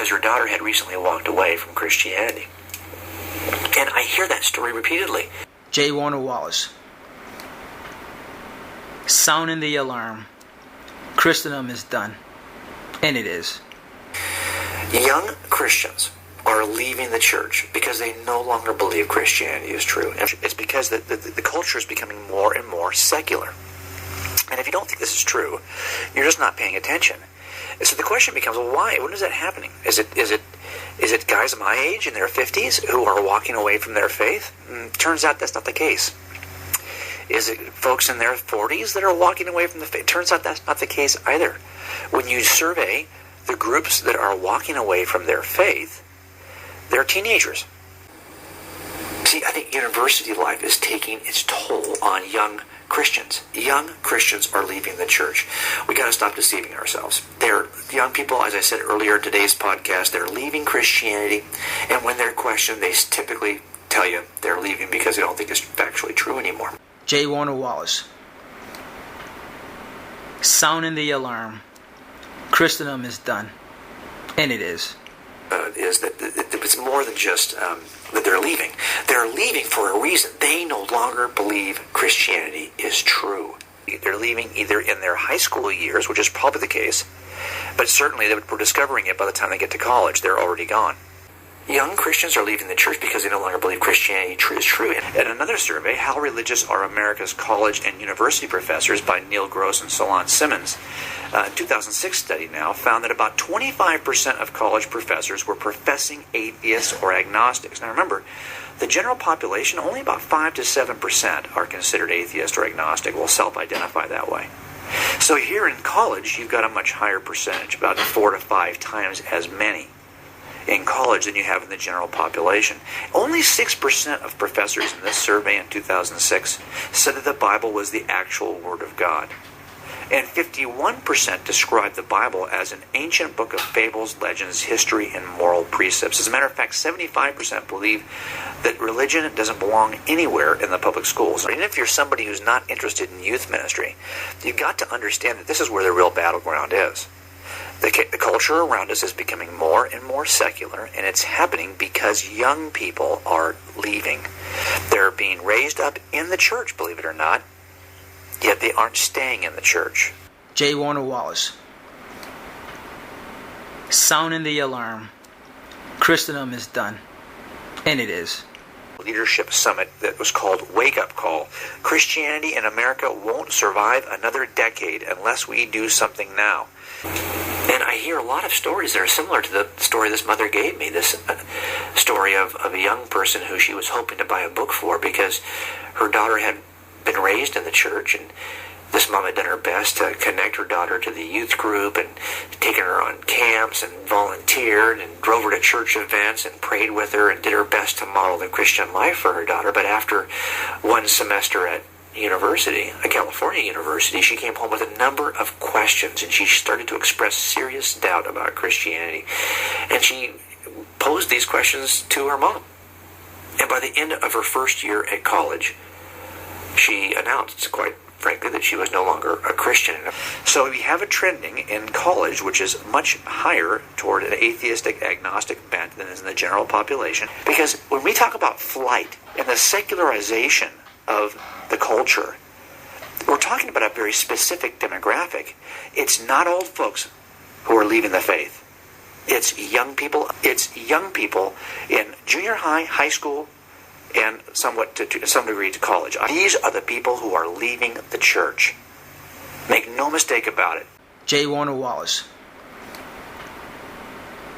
because her daughter had recently walked away from Christianity. And I hear that story repeatedly. Warner Wallace. Sounding the alarm. Christendom is done. And it is. Young Christians are leaving the church because they no longer believe Christianity is true. And it's because the culture is becoming more and more secular. And if you don't think this is true, you're just not paying attention. So the question becomes, well, why? When is that happening? Is it guys my age in their 50s who are walking away from their faith? Turns out that's not the case. Is it folks in their 40s that are walking away from the faith? Turns out that's not the case either. When you survey the groups that are walking away from their faith, they're teenagers. See, I think university life is taking its toll on young Christians. Young Christians are leaving the church. We got to stop deceiving ourselves. They're young people, as I said earlier in today's podcast, they're leaving Christianity, and when they're questioned, they typically tell you they're leaving because they don't think it's factually true anymore. Warner Wallace. Sounding the alarm. Christendom is done. And it is. Is that it's more than just that they're leaving. They're leaving for a reason. They no longer believe Christianity is true. They're leaving either in their high school years, which is probably the case, but certainly we're discovering it by the time they get to college. They're already gone. Young Christians are leaving the church because they no longer believe Christianity is true. And another survey, How Religious Are America's College and University Professors, by Neil Gross and Solon Simmons, a 2006 study now, found that about 25% of college professors were professing atheists or agnostics. Now remember, the general population, only about 5 to 7% are considered atheist or agnostic, will self-identify that way. So here in college, you've got a much higher percentage, about 4 to 5 times as many in college than you have in the general population. Only 6% of professors in this survey in 2006 said that the Bible was the actual Word of God. And 51% described the Bible as an ancient book of fables, legends, history, and moral precepts. As a matter of fact, 75% believe that religion doesn't belong anywhere in the public schools. And if you're somebody who's not interested in youth ministry, you've got to understand that this is where the real battleground is. The culture around us is becoming more and more secular, and it's happening because young people are leaving. They're being raised up in the church, believe it or not, yet they aren't staying in the church. Warner Wallace. Sounding the alarm. Christendom is done. And it is. Leadership summit that was called Wake Up Call. Christianity in America won't survive another decade unless we do something now. And I hear a lot of stories that are similar to the story this mother gave me, this story of a young person who she was hoping to buy a book for because her daughter had been raised in the church, and this mom had done her best to connect her daughter to the youth group and taken her on camps and volunteered and drove her to church events and prayed with her and did her best to model the Christian life for her daughter. But after one semester at university, a California university, she came home with a number of questions, and she started to express serious doubt about Christianity. And she posed these questions to her mom. And by the end of her first year at college, she announced, quite frankly, that she was no longer a Christian. So we have a trending in college which is much higher toward an atheistic, agnostic bent than is in the general population. Because when we talk about flight and the secularization of the culture, we're talking about a very specific demographic. It's not old folks who are leaving the faith. It's young people. It's young people in junior high, high school, and somewhat to some degree to college. These are the people who are leaving the church. Make no mistake about it. Warner Wallace.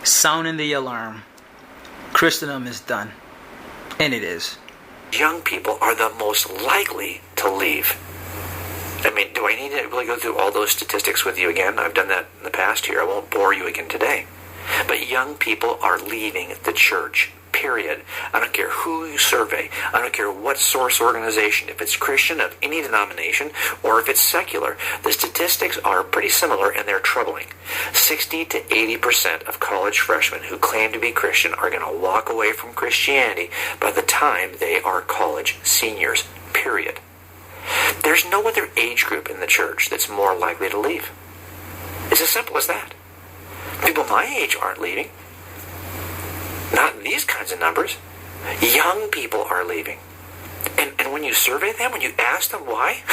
Sounding the alarm. Christendom is done. And it is. Young people are the most likely to leave. I mean, do I need to really go through all those statistics with you again? I've done that in the past here. I won't bore you again today. But young people are leaving the church, period. I don't care who you survey. I don't care what source organization. If it's Christian of any denomination or if it's secular, the statistics are pretty similar and they're troubling. 60 to 80% of college freshmen who claim to be Christian are going to walk away from Christianity by the time they are college seniors, period. There's no other age group in the church that's more likely to leave. It's as simple as that. People my age aren't leaving. Not in these kinds of numbers. Young people are leaving. And when you survey them, when you ask them why,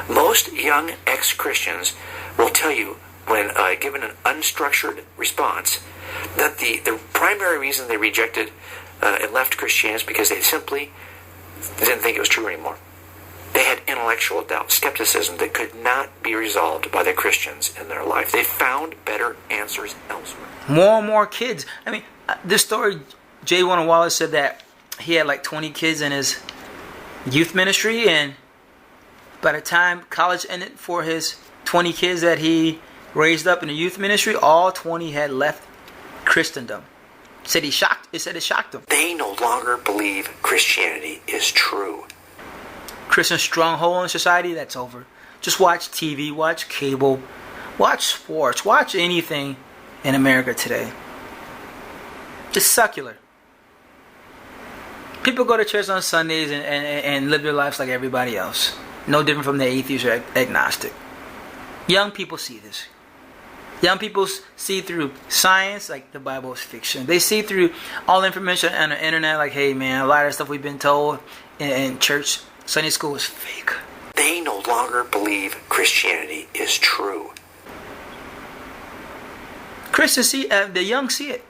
most young ex-Christians will tell you, when given an unstructured response, that the primary reason they rejected and left Christianity is because they simply didn't think it was true anymore. They had intellectual doubt, skepticism that could not be resolved by the Christians in their life. They found better answers elsewhere. More and more kids. I mean, this story, J. Warner Wallace said that he had like 20 kids in his youth ministry, and by the time college ended for his 20 kids that he raised up in the youth ministry, all 20 had left Christendom. It said it shocked him. They no longer believe Christianity is true. Christian stronghold in society, that's over. Just watch TV, watch cable, watch sports, watch anything in America today. Just secular. People go to church on Sundays and live their lives like everybody else. No different from the atheist or agnostic. Young people see this. Young people see through science like the Bible is fiction. They see through all the information on the internet like, hey man, a lot of stuff we've been told in church, Sunday school is fake. They no longer believe Christianity is true. Christians see, the young see it.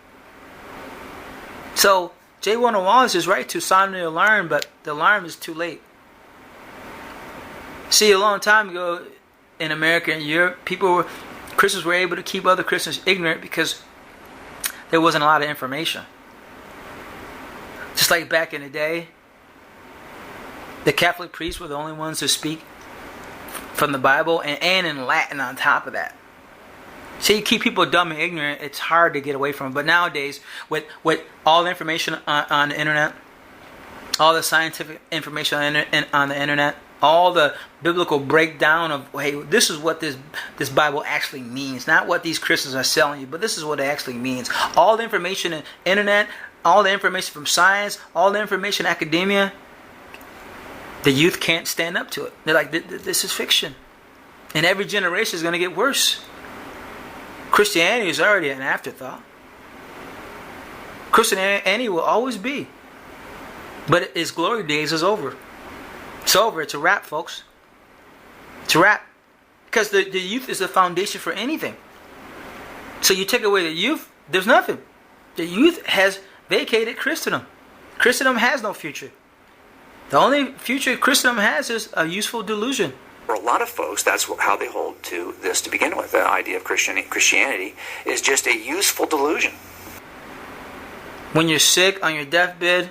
So J. Warner Wallace is right to sound the alarm, but the alarm is too late. See, a long time ago in America and Europe, Christians were able to keep other Christians ignorant because there wasn't a lot of information. Just like back in the day, the Catholic priests were the only ones to speak from the Bible and in Latin on top of that. So you keep people dumb and ignorant, it's hard to get away from it. But nowadays, with all the information on the internet, all the scientific information on the internet, all the biblical breakdown of, hey, this is what this Bible actually means. Not what these Christians are selling you, but this is what it actually means. All the information in the internet, all the information from science, all the information in academia, the youth can't stand up to it. They're like, this is fiction. And every generation is going to get worse. Christianity is already an afterthought. Christianity will always be. But its glory days is over. It's over. It's a wrap, folks. It's a wrap. Because the youth is the foundation for anything. So you take away the youth, there's nothing. The youth has vacated Christendom. Christendom has no future. The only future Christendom has is a useful delusion. For a lot of folks, that's how they hold to this to begin with. The idea of Christianity is just a useful delusion. When you're sick, on your deathbed,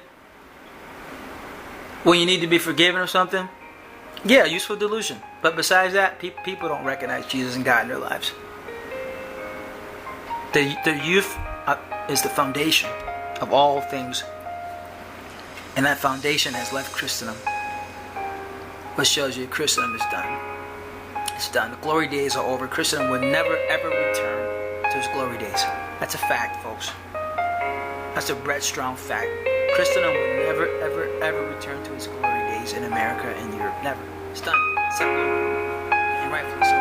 when you need to be forgiven or something, yeah, useful delusion. But besides that, people don't recognize Jesus and God in their lives. The youth is the foundation of all things. And that foundation has left Christendom. What shows you Christendom is done. It's done. The glory days are over. Christendom will never ever return to its glory days. That's a fact, folks. That's a Brett Strong fact. Christendom will never ever ever return to its glory days in America and Europe. Never. It's done. It's done. And rightfully so.